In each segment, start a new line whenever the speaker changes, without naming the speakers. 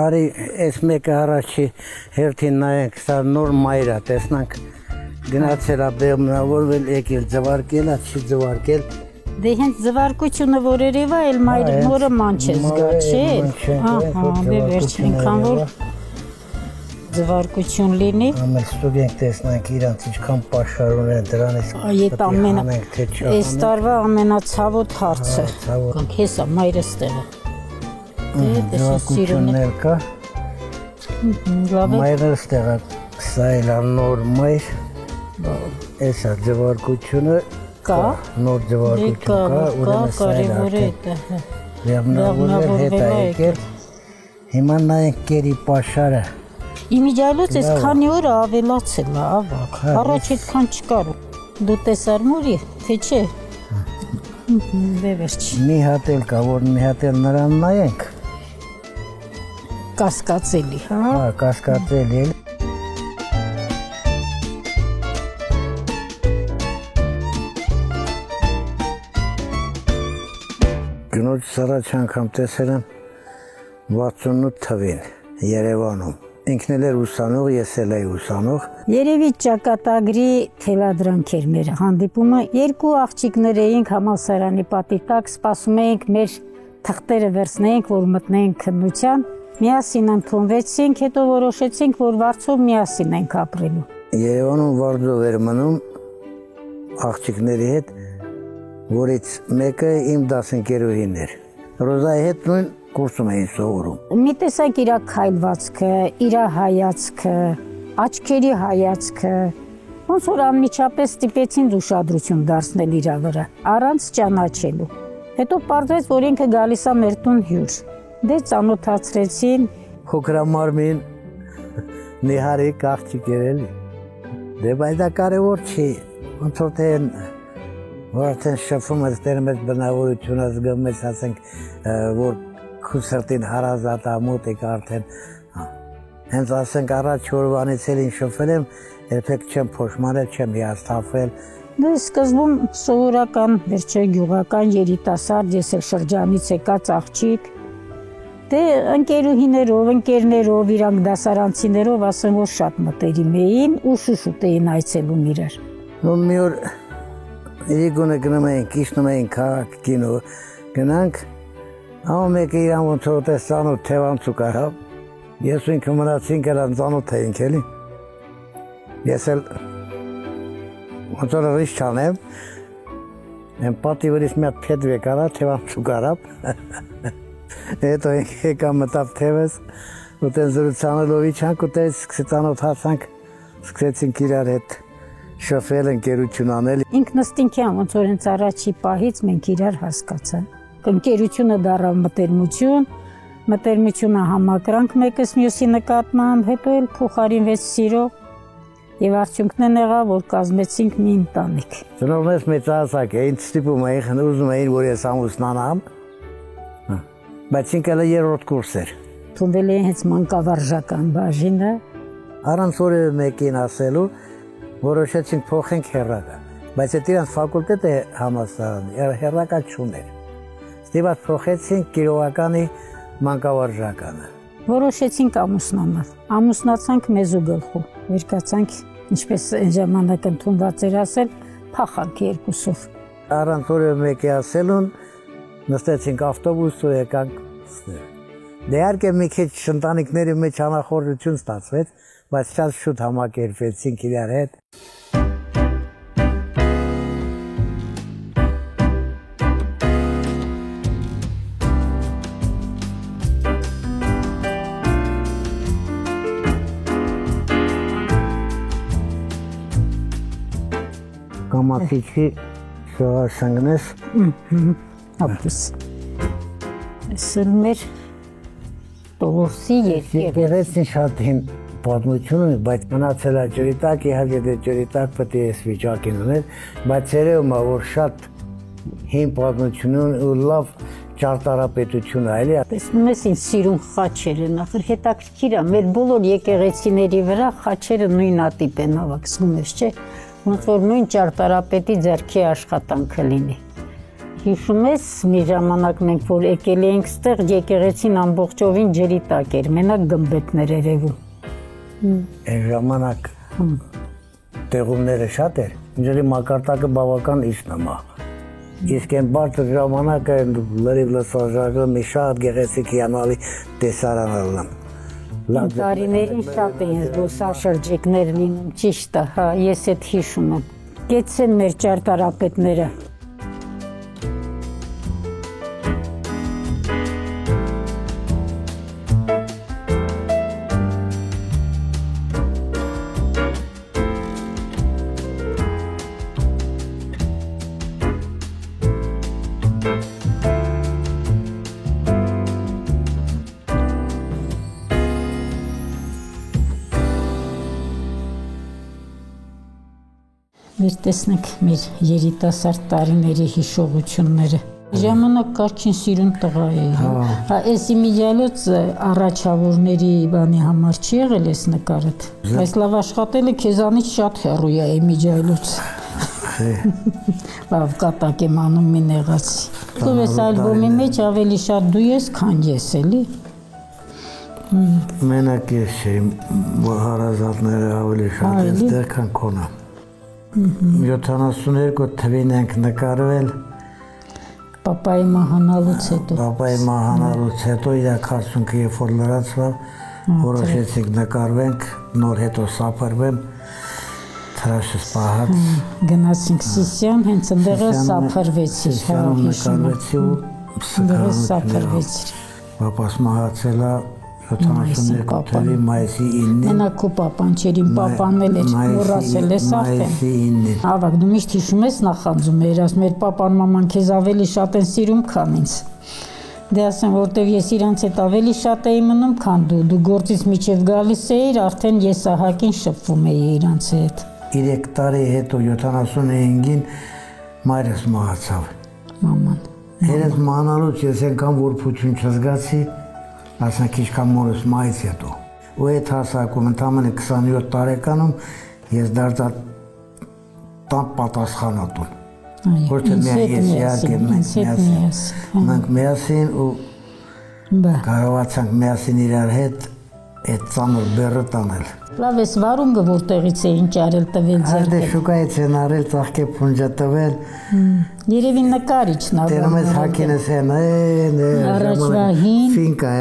Արի այս մեկը առաջի հերթին նայենք, սա նոր մայր է, տեսնանք գնացել է բեղմնավորվել, եկել ձվարկել, չի ձվարկել։
Դե հենց ձվարկությունը որ երևա, էլ մայրը նորը ման չէ զգա, չէ։ Ահա, դե վերջին անգամ որ ձվարկություն լինի։
Ամեն ստուդենտ տեսնանք իրանց ինչքան պաշար ունեն դրանից։
Այդ այս տարվա ամենացավոտ հարցը։ Կանք հեսա մայրս տեղը։ Դե տեսած սիրուն է։
Կա։ Մայրս տեղը սա էլ նոր մայր։ Էսա ձվարկությունը կա, նոր ձվարկություն կա, ուրեմն սա էլ բեղմնավորվել հետ է եկել։ Հիմա նայենք կերի պաշարը։
Իմիջիայլոց այս քանի օրը ավելացել է, ավակ, առաջ այդքան չկար։ Դու տեսար մուրի, թե չէ։ Դե վերջ։
Մի հատ էլ կա, որ մի հատ էլ նրան նայենք։
Կասկածելի, հա։
Հա, կասկածելի էլ։ Գնոջս առաջ անգամ տեսել եմ 68 թվին Երևանում։ Ինքն էլ էր ուսանող, ես էլ էի ուսանող։
Երևի ճակատագրի թելադրանք էր մեր հանդիպումը։ Երկու աղջիկներ էինք համալսարանի պատի տակ, սպասում էինք մեր թղթերը վերցնեինք, որ մտնեինք քննության։ Միասին ընդունվեցինք, հետո որոշեցինք, որ վարձով միասին ենք ապրելու։
Երևանում վարձով էր մնում աղջիկների հետ, որից մեկը իմ դասընկերուհին էր։ Ռոզայի հետ նույն կուրսում էին սովորում։ Մի
տեսակ իրա քայլվածքը, իրա հայացքը, աչքերի հայացքը, ոնց որ անմիջապես ստիպեցին ուշադրություն դարձնել իրա վրա, առանց ճանաչելու։ Հետո պարզվեց, որ ինքը գալիս է մեր տուն հյուր։ Դե ծանոթացրեցին։
Հոգրամարմին նիհարիկ աղջիկ էր էլի։ Դե բայց դա կարևոր չի, ոնց որ թե որ արդեն շփվում ես դեր մեծ բնավորությունը զգում ես, ասենք, որ քու սրտին հարազատ ամոթիկ արդեն։ Հենց ասենք առաջ օրվանից էլ ինչ շփվել եմ, երբեք չեմ փոշմանել, չեմ հիասթափվել։
Դե սկզբում սովորական, վերջը գյուղական երիտասարդ, ես էլ շրջանից եկած աղջիկ։ Դե ընկերուհիներով, ընկերներով, իրանք դասարանցիներով ասեմ, որ շատ մտերիմ էին ու շուշուտ էին այցելում իրար։
Մի օր Իրիգունը գնում էինք, իջնում էինք քաղաք կինո, գնանք, ամեն մեկը իրան ոնց որ տեսանոթ թևանցուկ արավ, ես ու ինքը մնացինք էլ անծանոթ էինք էլի։ Ես էլ ոնց որ ռիշ չանեմ, եմ պատի վրից մի հատ փետվեք արա, թևանցուկ արավ, հետո եկա մտավ թևս, ու տեն զրուցանելով իջանք ու տես ծանոթացանք, սկսեցինք իրար հետ շփվել, ընկերություն անել։
Ինքնըստինքյան ոնց որ հենց առաջի պահից մենք իրար հասկացանք։ Ընկերությունը դառավ մտերմություն, մտերմությունը համակրանք մեկս մյուսի նկատմամբ, հետո էլ փոխարինվեց սիրո եւ արդյունքն եղավ, որ կազմեցինք մի ընտանիք։
Ծնողներս մեծահասակ էին, ստիպում էին, ուզում էին, որ ես ամուսնանամ, բայց ինքը երրորդ կուրս էր։
Թողել էին հենց մանկավարժական բաժինը։
Առանց որևէ մեկին ասելու որոշեցինք փոխենք հեռակա, բայց այդ իրանց ֆակուլտետը համալսարանի հեռակա չուներ։ Ստիպած փոխեցինք Կիրովականի մանկավարժականը։
Որոշեցինք ամուսնանալ։ Ամուսնացանք մեզու գլխու։ Երկացանք, ինչպես այն ժամանակ ընդունված էր ասել, փախանք երկուսով։
Առանց որևէ մեկի ասելուն նստեցինք ավտոբուս ու եկանք։ Դե իհարկե մի քիչ ընտանիքների մեջ անախորժություն ստացվեց, բայց շատ շուտ համակերպվեցինք իրար հետ։ Կամացիքի շողաշնգնես։
Ապուս։ Սր մեր տողորսի երկեր։
Եկեղեցին շատ հին պատմություն ունի, բայց մնացել է ջրի տակ, իհարկե դե ջրի տակ պետք է այս վիճակին ուներ, բայց երևում է, որ շատ հին պատմություն ունի ու լավ ճարտարապետություն է, էլի։
Տեսնում ես ինձ սիրուն խաչերը, նախր հետաքրքիր է, մեր բոլոր եկեղեցիների վրա խաչերը նույնատիպ են, ավակ, զգում ես, չէ՞, ոնց որ նույն ճարտարապետի ձեռքի աշխատանքը լինի։ հիշում ես մի ժամանակ մենք որ եկել էինք ստեղ եկեղեցին ամբողջովին ջրի տակ էր, մենակ գմբեթներ երևում։
Այն ժամանակ տեղումները շատ էր, ջրի մակարդակը բավական իջնում է։ Իսկ այն բարձր ժամանակը լրիվ լսարանը մի շատ գեղեցիկ հիանալի տեսարան ալն։
Տարիներին շատ էին զբոսաշրջիկներ լինում, ճիշտ է, հա, ես այդ հիշում եմ։ Գեցեն մեր ճարտարապետները։ Մեր տեսնենք մեր երիտասարդ տարիների հիշողությունները։ Ժամանակ կարգին սիրուն տղա էի։ Այս իմիջիալոց առաջավորների բանի համար չի եղել այս նկարդ։ Այս լավ աշխատելը քեզանից շատ հեռու է իմիջիալոց։ Լավ կատակ եմ անում մի նեղացի։ Դու ես ալբոմի մեջ ավելի շատ դու ես, քան ես էլի։
Մենակ ես եմ, հարազատները ավելի շատ ես դեր, քան քոնը։ 72 թվին ենք նկարվել Պապայի մահանալուց հետո իր 40-ը երբ որ լրացավ որոշեցինք նկարվենք նոր հետո սափրվեմ թրաշս պահած
գնացինք Սիսիան հենց ընդեղը սափրվեցիր
նկարվեցի ու
սափրվեցիր
Պապաս մահացել է 72 թվի մայիսի 9-ին
Մենակ քո պապան չէր, իմ պապան էլ էր, մոռացել ես արդեն։ Ավակ, դու միշտ հիշում ես նախանձում էր, ասում էր պապան մաման քեզ ավելի շատ են սիրում, քան ինձ։ Դե ասեմ, որտեվ ես իրանց հետ ավելի շատ էի մնում, քան դու գործից միջև գալիս էիր, արդեն ես ահագին շփվում էի իրանց հետ։
3 տարի հետո 75-ին մայրս մահացավ։
Մաման։
Երես մահանալուց ես ենքան որփություն չզգացի ասենք ինչքան մորս մայից հետո ու այդ հասակում ընդամենը 27 տարեկանում ես դարձա տան պատասխանատուն ոչ թե միայն ես իհարկե մենք միասին ու կարողացանք միասին իրար հետ այդ ծանր բեռը տանել
լավ ես վարունգը որտեղից էին ճարել տվել ձեր
դե շուկայից են արել ծաղկե փունջա տվել
երևի նկարիչն ա
դերում ես հակինես են
առաջվա հին
ֆինկա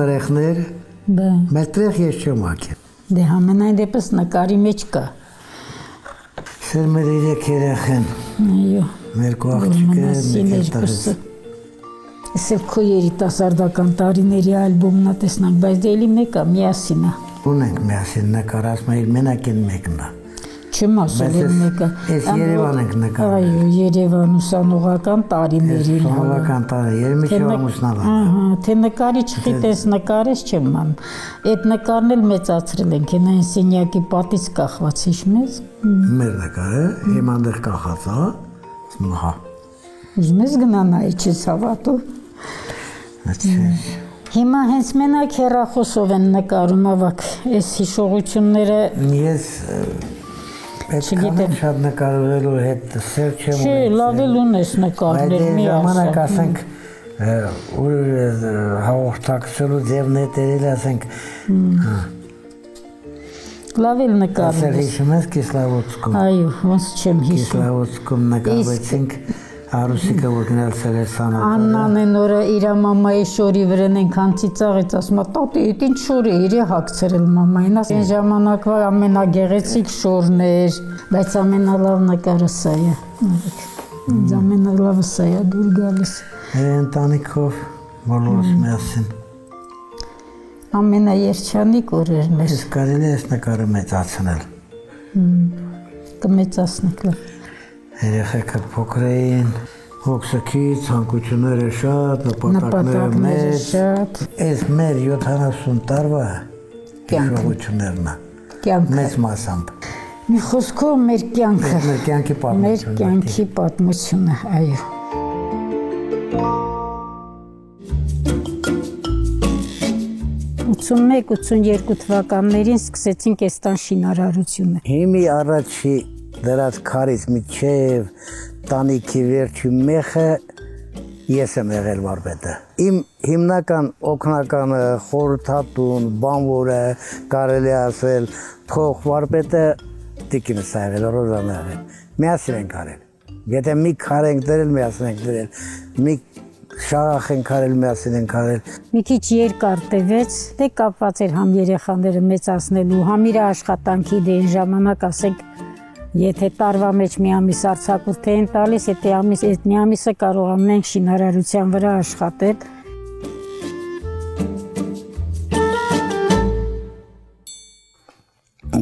տրեխներ մեր տրեխ ես չեմ հակել
դե համենայն դեպս նկարի մեջ կա
սեր մեր 3 երեխեն
այո
մեր քո աղջիկը մեր տղես
Սև քո երիտասարդական տարիների ալբոմն ա տեսնանք, բայց դե էլի մեկը միասին ա։
Ունենք միասին նկարած, մեր մենակ են մեկն ա։
Չեմ ասել էլ մեկը։
Ես Երևան ենք նկարել։
Այո, Երևան ուսանողական տարիներին։
Ուսանողական տարի, Երմիջի ամուսնալա։
Ահա, թե նկարիչ խիտես նկարես չեմ ման։ Այդ նկարն էլ մեծացրել ենք, այն սենյակի պատից կախված, հիշում ես։
Մեր նկարը հիմա դեռ կախած ա։ Հա։
Ուզում ես գնանայի չես հավատու։ Հիմա հենց մենակ հեռախոսով են նկարում ավակ, այս հիշողությունները
Ես այդքան շատ նկարվելու հետ սեր չեմ ունեցել
Չէ, լավ էլ ունես նկարներ մի
ժամանակ ասենք ուր հաղորդակցելու ձևնետերել ասենք
Լավ էլ նկարում
Ասել հիշում ես Կիսլավոդսկում
Այո, ոնց չեմ հիշում
Կիսլավոդսկում նկարվեցինք Արուսիկը որ գնալ սերեսանա
Աննան են օրը իրա մամայի շորի վրեն ենքան ծիծաղեց ասում տատի էդ ինչ շոր է իրի հագցրել մամային այն ժամանակվա ամենագեղեցիկ շորն էր բայց ամենալավ նկարը սա է ինձ ամենալավը սա է դուր գալիս
ընտանիքով բոլորս միասին
ամենաերջանիկ օրերն էր
Ես կարելի է այս նկարը մեծացնել
կմեծացնեք
Երեխեքը փոքր էին, հոգսքի, ցանկությունները շատ, նպատակները մեծ, այս մեր 70 տարվա հիշողություններն է, մեծ մասամբ։
Մի խոսքով մեր կյանքը,
մեր կյանքի պատմությունը։
Մեր կյանքի պատմությունը, այո։ ութսունմեկ-ութսունյերկու թվականներին սկսեցինք այս տան շինարարությունը։
Հիմի առաջի դրած քարից միջև տանիքի վերջի մեխը ես եմ եղել վարպետը։ Իմ հիմնական օգնականը խորհրդատուն, բանվորը, կարելի ասել, թող վարպետը տիկինս ա եղել, Ռոզան ա եղել։ Միասին ենք արել։ Եթե մի քար ենք դրել, միասին ենք դրել։ Մի շաղախ ենք արել, միասին ենք արել։
Մի քիչ երկար տևեց, դե կապված էր համ երեխաները մեծացնելու, համ իր աշխատանքի դե այն ժամանակ ասենք եթե տարվա մեջ մի ամիս արձակուրդ էին տալիս, այդ մի ամիսը կարողանում ենք շինարարության վրա աշխատել։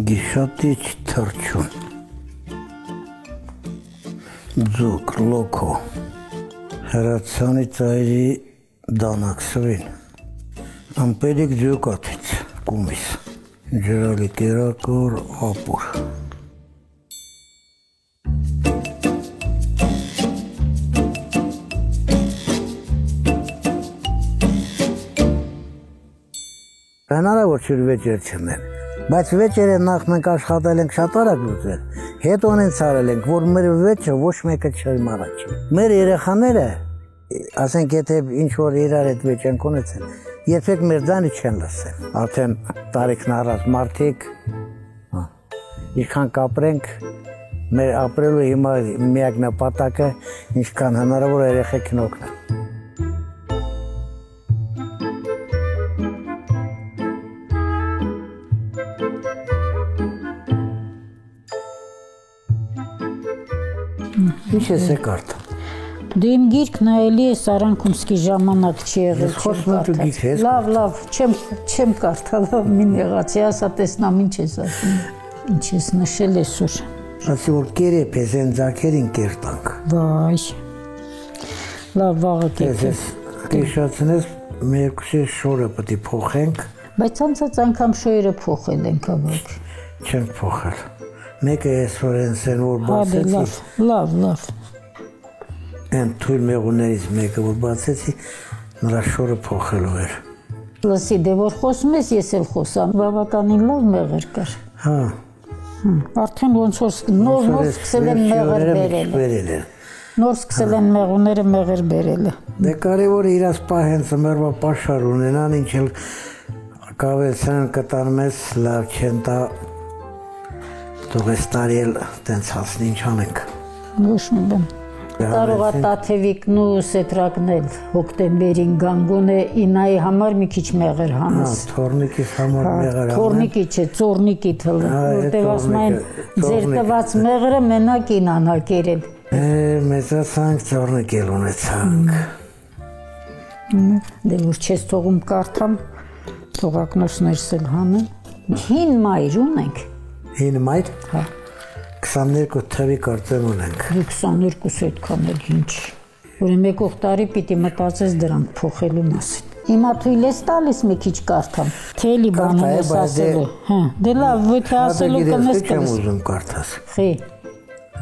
Գիշատիչ թռչուն, ձուկ, լոքո, հրացանի ծայրի դանակսվին, ամպերիկ ձյուկատից, կումիս, ջրալի կերակոր, ապուր։ Հնարավոր չէր վեճեր չնեն, բայց վեճերը նախ մենք աշխատել ենք շատ արագ լուծել, հետո անենց արել ենք, որ մեր վեճը ոչ մեկը չէր առաջին։ Մեր երեխաները, ասենք եթե ինչ-որ իրար հետ վեճ ենք ունեցել, երբեք մեր ձայնը չեն լսել, արդեն տարիքն առած մարդիկ, ինչքան կապրենք, մեր ապրելու հիմա միակ նպատակը, ինչքան հնարավոր երեխեքին օգնել։ Ինչ ես է կարդա։
Դու իմ գիրք նայելի ես Արանքումսկի ժամանակ չի եղել, չեմ կարդալ։ Լավ, չեմ կարդալ, մին եղացի, ասա տեսնամ ինչ ես ասում, ինչ ես նշել այսօր։
Ասի որ կերեպ ես են ձակերին կերտանք։
Վայ, լավ վաղը կերտես։
Կեշացնես մեր երկուսի շորը պտի փոխենք։
Բայց անցած անգամ շորերը փոխել ենք ավակ։
Չենք փոխել։ Մեկը այսօր են սեն որ բացեցի։
Լավ։
Են թույլ մեղուներից մեկը որ բացեցի, նրա շորը փոխելու էր։
Լսի, դե որ խոսում ես, ես էլ խոսամ, բավականին լավ մեղր կար։
Հա։
Արդեն ոնց որ նոր սկսել են մեղր բերել։ Նոր սկսել են մեղուները մեղր բերել։
Դե կարևորը իրաց պահեն ծմերվա պաշար ունենան, ինչ էլ կավելցան կտան մեզ լավ չեն տա Թող ես տարի էլ տենց հասնի ինչ անենք։
Ոչ մի բան։ Կարող է Տաթևիկն ու Սետրակն էլ հոկտեմբերին գանգոնե ինայի համար մի քիչ մեղր հանես։
Թորնիկիս համար մեղր հանես։
Թորնիկի չէ, ծորնիկի թլը, որտեղ ասում են ձեր տված մեղրը մենակ ինանա կերել։
Մեծացանք ծորնիկ էլ ունեցանք։
Դե որ չես թողում կարդամ, թողակնոցներս էլ հանեմ։ Հին մայր ունենք։
Հին մայր։
Հա։
22 թվի կարծեմ ունենք։
22 այդքան էլ ինչ։ Որ մեկ օգտարի պիտի մտածես դրանք փոխելու մասին։ Հիմա թույլ ես տալիս մի քիչ կարդամ։ Թե էլի բան ես ասելու։ Հա, դե լավ, ոթե ասելու կնես կնես։
Չեմ ուզում կարդաս։
Խի։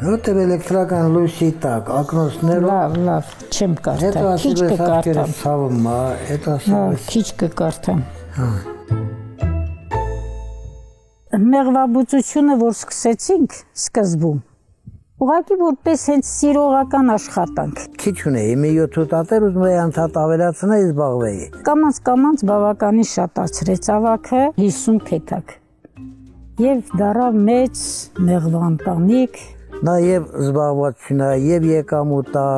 Որտեղ էլեկտրական լույսի տակ, ակնոցներով։
Լավ, չեմ կարդա։ Քիչ կկարդամ։
Ցավում է, հետո ասում ես։
Քիչ կկարդամ։
Հա։
Մեղվաբուծությունը, որ սկսեցինք սկզբում, ուղղակի որպես հենց սիրողական աշխատանք։
Քիչ ունեի, մի 7 տատեր ուզում էի անդադ ավելացնել, զբաղվեի։
Կամաց բավականին շատացրեց ավագը 50 փեթակ։ Եվ դառավ մեծ մեղվանտանիք։
Նա եւ զբաղվածությունա, եւ եկամուտա,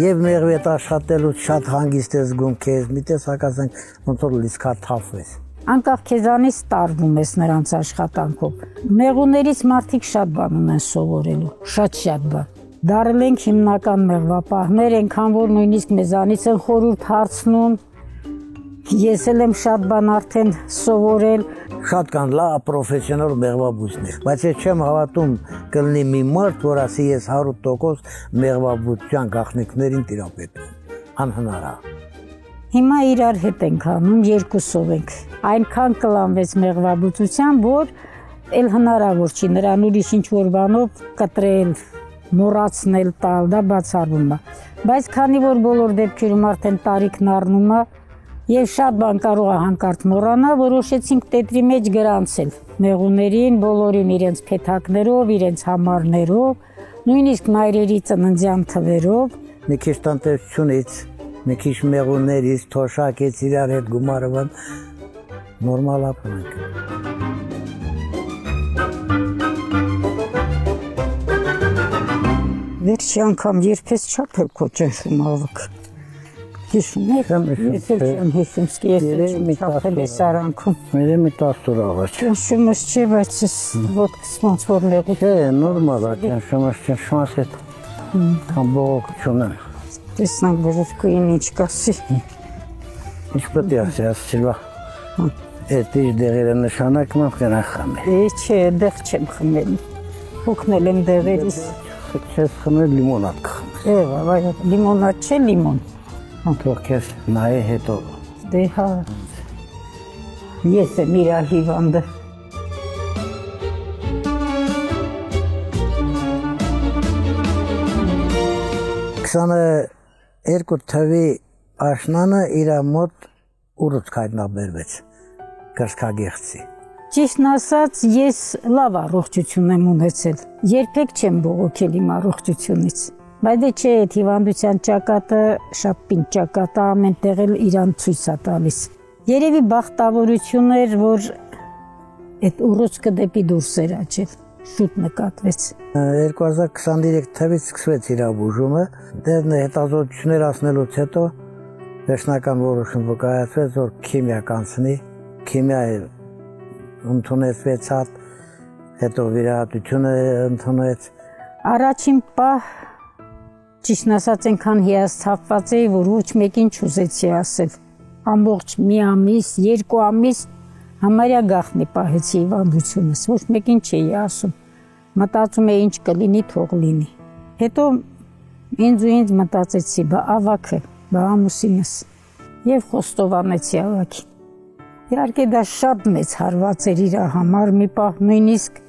եւ մեղվետ աշխատելուց շատ հանգիստ ես զգում քեզ, մի տեսակ ասենք ոնց որ լիսկա թափվես։
Անկախ քեզանից տարվում ես նրանց աշխատանքով։ Մեղուներից մարդիկ շատ բան ունեն սովորելու, շատ բան։ Դարել ենք հիմնական մեղվապահներ, այնքան որ նույնիսկ մեզանից են խորհուրդ հարցնում։ Ես էլ եմ շատ բան արդեն սովորել։
Շատ կան լավ պրոֆեսիոնալ մեղվաբույծներ, բայց ես չեմ հավատում կլինի մի մարդ, որ ասի ես 100% մեղվաբույծության գաղտնիքներին տիրապետում։ Անհնար է։
Հիմա իրար հետ ենք անում, երկուսով ենք։ Այնքան կլանվեց մեղվաբուծության, որ էլ հնարավոր չի նրան ուրիշ ինչ-որ բանով կտրել, մոռացնել տալ, դա բացառվում է։ Բայց քանի որ բոլոր դեպքերում արդեն տարիքն առնում է, Եվ շատ բան կարող է հանկարծ մոռանա, որոշեցինք տետրի մեջ գրանցել մեղուներին, բոլորին իրենց փեթակներով, իրենց համարներով, նույնիսկ մայրերի ծննդյան թվերով։
Մի քիչ տնտեսությունից, մի քիչ մեղուներից, թոշակից իրար հետ գումարվան նորմալ ապրանք։
Վերջի անգամ երբես չափել քո ճնշում ավակ։ Հիշում եք, ես եմ հիշումսկի ես չափել ես արանքում։
Մերը մի 10 օր առաջ։
Ճնշումս չի, բայց ես ոտքս ոնց որ նեղուց։
Չէ, նորմալ է, ճնշումս հետ կամ բողոքություն է։
Տեսնանք բժշկուին ինչ կասի։
Ինչ պետք է ասի, ասիլվա։ Այդ ինչ դեղերը նշանակում եմ կնա խմի։
Չէ, դեղ չեմ խմել։ Հոգնել եմ դեղերից։
Չես խմել լիմոնադ կխմես։
Այո, լիմոնադ չէ, լիմոն։
Թող քեզ նայե հետո։
Դե հա։ Ես եմ իր հիվանդը։
Երկու թվի աշնանը իր մոտ ուռուց հայտնաբերվեց կրծքագեղձի։
Ճիշտն ասած, ես լավ առողջություն եմ ունեցել։ Երբեք չեմ բողոքել իմ առողջությունից։ Բայց դե չէ, այդ հիվանդության ճակատը շատ պինդ ճակատ է, ամեն տեղ էլ իրան ցույց է տալիս։ Երևի բախտավորություն էր, որ այդ ուռուցքը դեպի դուրս էր աճել, շուտ նկատվեց։
2023 թվականից սկսվեց իր բուժումը, դեռ հետազոտություններ անցնելուց հետո վերջնական որոշում կայացվեց, որ քիմիա կանցնի, քիմիայի ընդունեց 6 հատ, հետո վիրահատությունը ընդունեց։
Առաջին պահ ճիշտ ասած այնքան հիասթափված էի, որ ոչ մեկին չուզեցի ասել։ Ամբողջ մի ամիս, 2 ամիս համարյա գաղտնի պահեցի հիվանդությունս, ոչ մեկին չէի ասում։ Մտածում էի ինչ կլինի, թող լինի։ Հետո ինձ մտածեցի, բա ավագը, բա ամուսինս եւ խոստովանեցի ավագին։ Իհարկե դա շատ մեծ հարված էր իր համար, մի պահ նույնիսկ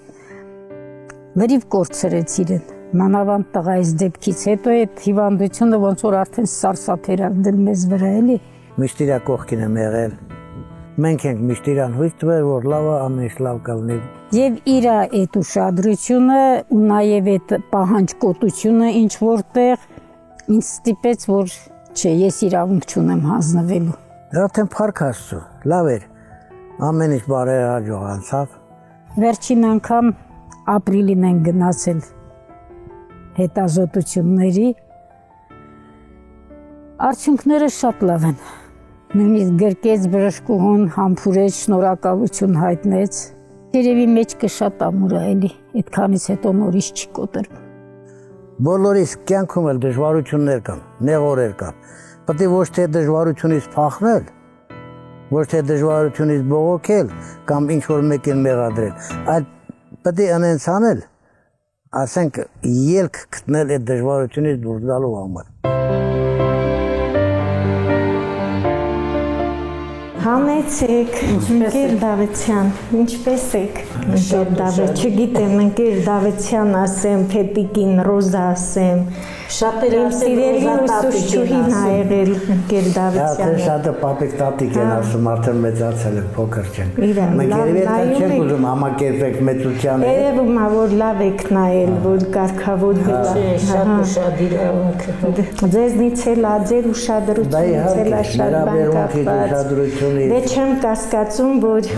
լրիվ կորցրեց իրեն, մանավանդ տղայիս դեպքից հետո այդ հիվանդությունը ոնց որ արդեն սարսափ էր անդել մեզ վրա էլի։
Միշտ իր կողքին եմ եղել։ Մենք ենք միշտ իրան հույս տվել, որ լավ է, ամեն ինչ լավ կլինի։
Եվ իր այդ ուշադրությունը ու նաև այդ պահանջկոտությունը ինչ որտեղ ինձ ստիպեց, որ չէ, ես իրավունք չունեմ հանձնվելու։
Արդեն փառք Աստծո, լավ էր, ամեն ինչ բարեհաջող անցավ։
Վերջին անգամ ապրիլին են գնացել հետազոտությունների, արդյունքները շատ լավ են, նույնիսկ գրկեց բժշկուհուն, համբուրեց, շնորհակալություն հայտնեց, երևի մեջքը շատ ամուր է էլի, այդքանից հետո նորից չի կոտրվում։
Բոլորիս կյանքում էլ դժվարություններ կան, նեղորեր կան։ Պետք է ոչ թե դժվարությունից փախնել, ոչ թե դժվարությունից բողոքել կամ ինչ որ մեկին մեղադրել, այլ պետք է անենց անել, ասենք ելք գտնել այդ դժվարությունից դուրս գալու համար։
Համեցեք, ընկեր Դավթյան, ինչպես եք, ընկեր Դավթ, չգիտեմ, ընկեր Դավթյան ասեմ, Փետիկին Ռոզա ասեմ, շատերը ասել ուսուցչուհին ա եղել ընկեր Դավթյանը։
Շատը պապիկ տատիկ են ասում, արդեն մեծացել են, փոքր չեն։ Մենք երևի չենք ուզում համակերպեք մեծության հետ։
Երևում ա, որ լավ եք նայել, որ կարգավորվել ա։
Շատ ուշադիր է։
Ձեզնից էլ ա, ձեր ուշադրությունից էլ ա շատ բան կապված։ Դե չեմ կասկածում, որ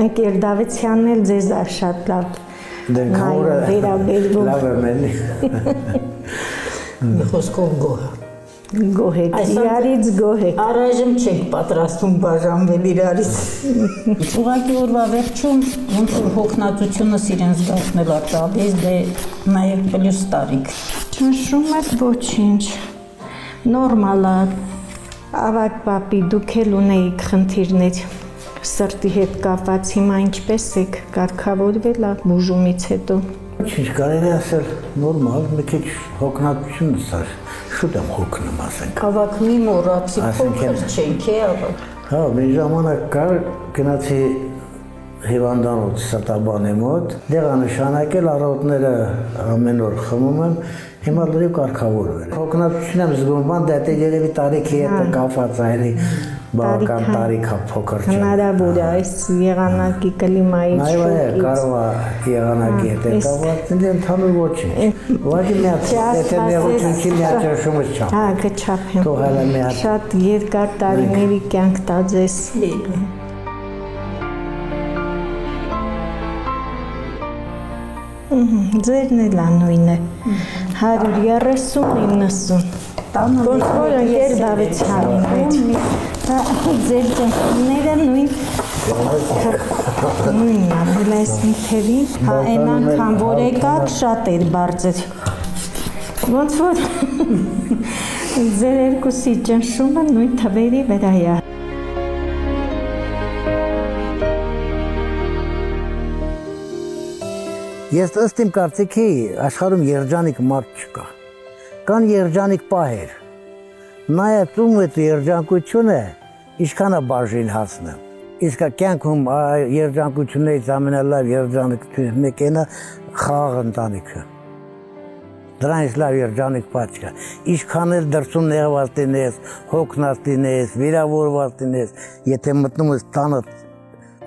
ընկեր Դավթյանն էլ ձեզ ա շատ լավ վերաբերվում։
Լավ եմ էլի։
Մի խոսքով գոհ։
Գոհ եք, իրարից գոհ եք։
Առայժմ չենք պատրաստվում բաժանվել իրարից։ Ուղղակի օրվա վերջում ոնց որ հոգնածությունս իրենց զգացնել ա տալիս, դե նաև պլյուս տարիք։
Ճնշում եք ոչինչ, նորմալ ա։ Ավագ պապի, դուք էլ ունեիք խնդիրներ սրտի հետ կապված, հիմա ինչպես եք կարգավորվել ա բուժումից հետո։
Ինչ կարելի ասել, նորմալ, մի քիչ հոգնածություն սար, շուտ եմ հոգնում ասենք։
Ավակ մի մոռացի, փոքր չենք է ավակ։
Հա, մի ժամանակ կար, գնացի հիվանդանոց սրտաբանի մոտ, դեղ նշանակել առօրները ամեն օր խմում եմ, հիմա լրիվ կարգավորվել։ Հոգնածություն եմ զգում, բան դա երևի տարիքի հետ կապված է, բավական տարիքա փոքր չէ։
Հնարավոր է այս եղանակի կլիմայի
շոկից։ Կարող է եղանակի հետ կապված, ընդհանուր ոչինչ։ Ուղղակի միած եթե նեղությունի միաճաշումը չա։
Հա, կչափեմ։
Թող հələ միած։
Շատ երկար տարիների կյանք տա ձեզ։ Ձերն էլ անույն է 130-90 ոնց որ ընկեր Դավիթյանին հետ ձեր ծնողները նույնն ապրել այս մի թևին այն անգամ որ եկաք շատ էր բարձր ոնց որ ձեր երկուսի ճնշումը նույն թվերի վրա է
Ես ըստ իմ կարծիքի աշխարհում երջանիկ մարդ չկա։ Կան երջանիկ պահեր։ Նայած ում այդ երջանկությունը ինչքան է բաժին հասնում։ Իսկ կյանքում երջանկություններից ամենալավ երջանկությունից մեկն է խաղաղ ընտանիքը։ Դրանից լավ երջանիկ պահ չկա։ Ինչքան էլ դրսում նեղված լինես, հոգնած լինես, վիրավորված լինես, եթե մտնում ես տանը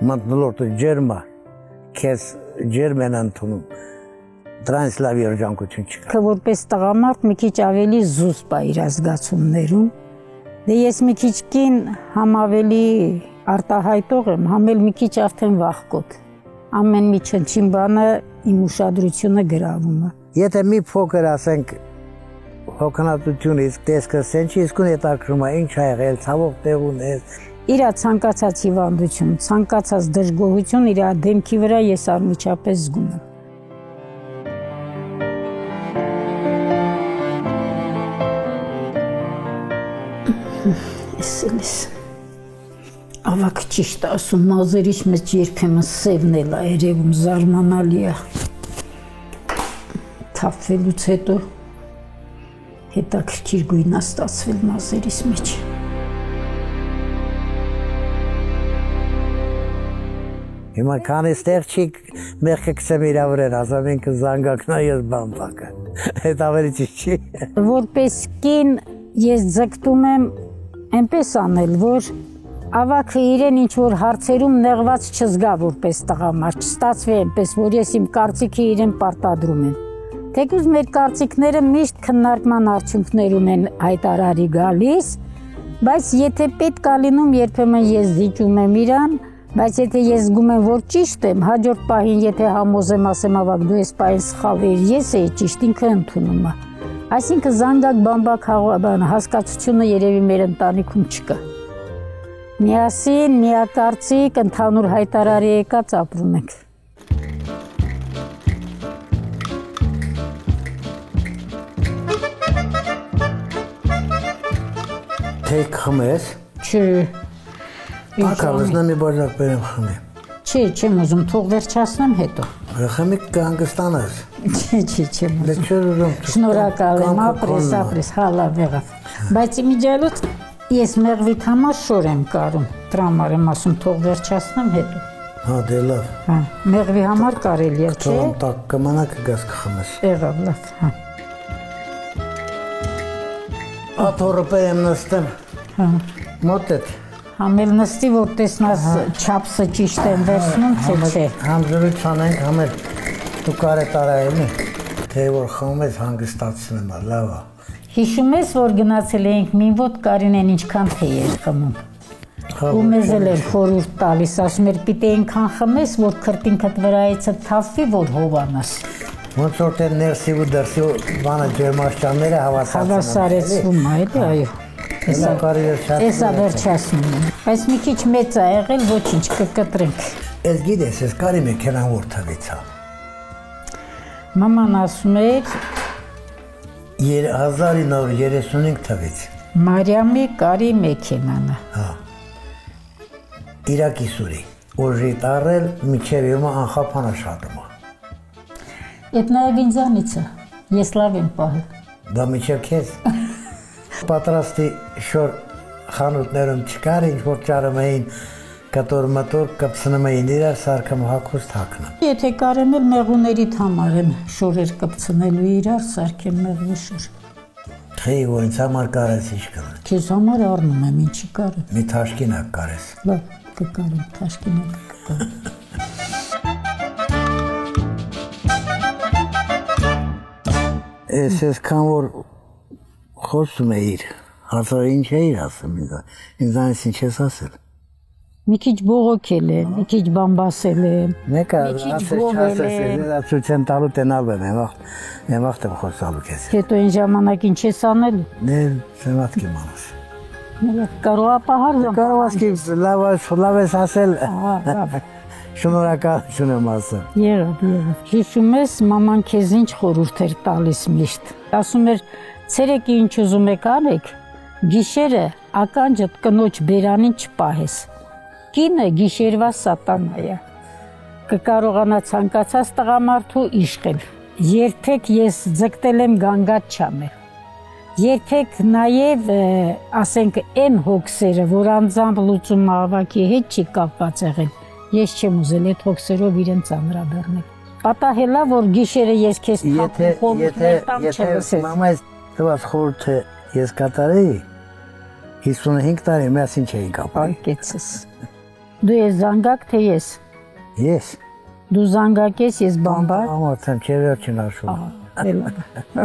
մտնոլորտը ջերմ է, քեզ ջերմ են ընդունում, դրանից լավ երջանկություն չկա։
Որպես տղամարդ մի քիչ ավելի զուսպ է իր ազգացումներում, դե ես մի քիչ կին համ ավելի արտահայտող եմ, համ էլ մի քիչ արդեն վախկոտ, ամեն մի չնչին բանը իմ ուշադրությունը գրավում է։
Եթե մի փոքր ասենք հոգնածությունից տեսքը սենչի իսկ ունի հետաքրում է ինչ ա եղել, ցավով տեղ ունես,
իր ցանկացած հիվանդություն, ցանկացած դժգոհություն իր դեմքի վրա ես անմիջապես զգում եմ։ Էսելիս ավակ ճիշտ ասում, մազերից մեջ երբեմն սևն էլ է երևում, զարմանալի է։ Թափվելուց հետո հետաքրքիր գույն է ստացվել մազերից մեջ։
Հիմա քանի ստեղ չի մեղքը կսեմ իրա վրան, ասամ ինքը զանգակն է ես բամբակը։ Այդ ավելի ճիշտ չի։
Որպես կին ես ձգտում եմ այնպես անել, որ ավակը իրեն ինչ որ հարցերում նեղված չզգա որպես տղամարդ, չստացվի այնպես, որ ես իմ կարծիքը իրեն պարտադրում եմ։ Թեկուզ մեր կարծիքները միշտ քննարկման արդյունքներում են հայտարարի գալիս, բայց եթե պետք է լինում, երբեմն ես զիջում եմ իրան, բայց եթե ես զգում եմ, որ ճիշտ եմ, հաջորդ պահին եթե համոզեմ, ասեմ ավակ դու ես պահին սխալ էիր, ես էի ճիշտ, ինքը ընդունում է։ Այսինքն զանգակ բամբակ հասկացությունը երևի մեր ընտանիքում չկա։ Միասին, միակարծիք, ընդհանուր հայտարարի եկած ապրում ենք։
Թեք խմես։
Չէ։
Ակավսնա մի բաժակ բերեմ խմեմ։
Չէ, չեմ ուզում, թող վերջացնեմ հետո։
Խմի կհանգստանաս։
Չէ, չեմ ուզում։
Չեմ
Շնորհակալ եմ, ապրես, հա լավ եղավ։ Բայց իմիջիայլոց ես մեղվիդ համար շոր եմ կարում, տրամար եմ ասում, թող վերջացնեմ հետո։
Հա, դե լավ։
Հա, մեղվի համար կարելի է, չէ։
Թողում տակ կմնա կգաս կխմես։
Եղավ, լավ, հա։
Աթորը պերեմ նստեմ։
Հա։
Մոտ էդ։
Համ էլ նստի, որ տեսնաս չափսը ճիշտ եմ վերցնում, թե չէ։
Համ զրույց անենք, համ էլ դու կարետ արայինի, թե որ խմում ես հանգստացնում է, լավ է։
Հիշում ես, որ գնացել էինք մինվոտ Կարինեն ինչքան թեյ էր խմում։ Ու մեզ էլ էր խորհուրդ տալիս, ասում էր պիտի այնքան խմես, որ քրտինքդ վրայիցը թափվի, որ հովանաս։
Ոնց որ թե ներսի ու դրսի բանը ջերմաշճանները
հավասարեցվում է, այո։ Էսա վերջացնում եմ, բայց մի քիչ մեծ է եղել, ոչինչ, կկտրենք։
Ես գիտես, ես կարի մեքենան որ թվից է։
Մաման ասում էր
1935 թվից։
Մարիամի կարի մեքենանը։
Հա։ Իրակի սուրի, ուժի տարել, միջև իմը անխապանա շատում է։
Էդ նաև ինձանից է, ես լավ եմ պահել։
Դա միջև քեզ։ Պատրաստի շոր խանութներում չկար, ինչ-որ ճարում էին կտոր-մտոր, կպցնում էին իրար, սարքում հակուստ հակնում։
Եթե կարեմ էլ մեղուներիդ համար եմ շորեր կպցնելու իրար, սարքեմ մեղվի շոր։
Խեի որ ինձ համար կարես ինչ կլա։
Քեզ համար առնում եմ, ինչի կարը։
Մի թաշկինակ կարես։
Լավ, կկարեմ, թաշկինակ կկարեմ։
Այսքան որ խոսում էիր, հազար ինչ էիր ասում ինձ ինչ ես ասել։
Մի քիչ բողոքել եմ, մի քիչ բամբասել եմ։
Մեկը ասել ցույցեն տալու տենալ եմ, եմ խոսալու քեզ։
Հետո այն ժամանակին չես անել։
Ներ ծմատքի մանուս։
Կարող ապահարվում։
Կարող ես լավ ես ասել։ Շնորհակալություն եմ ասել։
Եղավ։ Հիշում ես մաման քեզ ինչ խորհուրդ էր տալիս միշտ։ Ասում էր, ցերեկի ինչ ուզում եք արեք, գիշերը ականջդ կնոջ բերանին չպահես։ Կինը գիշերվա սատանա է։ Կկարողանա ցանկացած տղամարդու իշխել։ Երբեք ես ձգտել եմ գանգատ չամել։ Երբեք նաև ասենք այն հոգսերը, որ անձամբ լուծում ավակի հետ չի կապված եղել։ Ես չեմ ուզել այդ հոգսերով իրենց անդրադառնել։ Պատահելա որ գիշերը ես քեզ
եթե մամայից տված խորհուրդը ես կատարեի 55 տարի միասին չէին կապել։
Արկեցս։ Դու ես զանգակ թե ես։
Ես։
Դու զանգակ ես, ես բամբակ։
Ամոթեմ չէ վերջին հաշվում։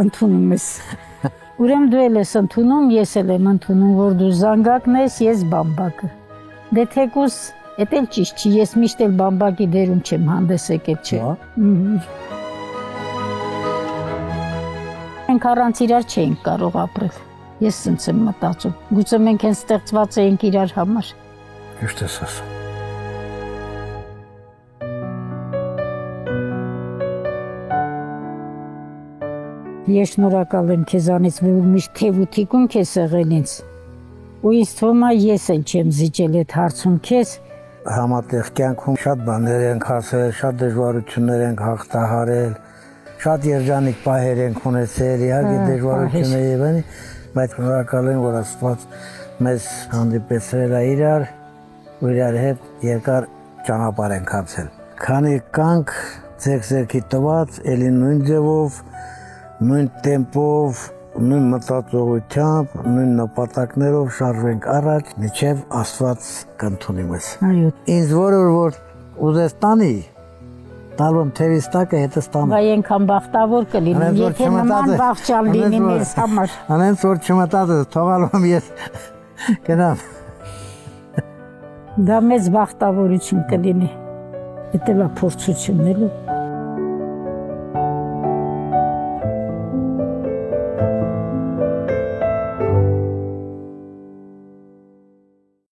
Ընդունում ես։ Ուրեմն դու ես ընդունում, ես եմ ընդունում, որ դու զանգակն ես, ես բամբակը։ Դե թեկուս Էդ էլ ճիշտ չի, ես միշտ էլ բամբակի դերում չեմ հանդես եկել, չէ։ Մենք առանց իրար չէինք կարող ապրել։ Ես սենց եմ մտածում։ Գուցե մենք հենց ստեղծված էինք իրար համար։
Ճիշտ ես ասում։
Ես շնորհակալ եմ քեզանից, որ միշտ թևութիկում քեզ եղել ինձ։ Ու ինձ թվում է ես էլ չեմ զիջել այդ հարցում քեզ։
Համատեղ կյանքում շատ բաներ ենք հասել, շատ դժվարություններ ենք հաղթահարել, շատ երջանիկ պահեր ենք ունեցել, իհարկե դժվարություններ եւ այլն, բայց շնորհակալ եմ, որ Աստված մեզ հանդիպեցրել է իրար, ու իրար հետ երկար ճանապարհ ենք անցել։ Քանի կանք ձեր տված, ելի նույն ձևով, նույն տեմպով, նույն մտածողությամբ, նույն նպատակներով շարժվենք առաջ, մինչև Աստված կընդունի մեզ։
Այո։
Ինձ որ ուզես տանի, տալու եմ թևիս տակը, հետս տանում։
Վայ ենքան բախտավոր կլինեմ, եթե նման բաղճալ լինի մեզ համար։
Անենց որ չմտածես, թողալու եմ ես գնամ։
Դա մեծ բախտավորություն կլինի։ Դա փորձությունն է։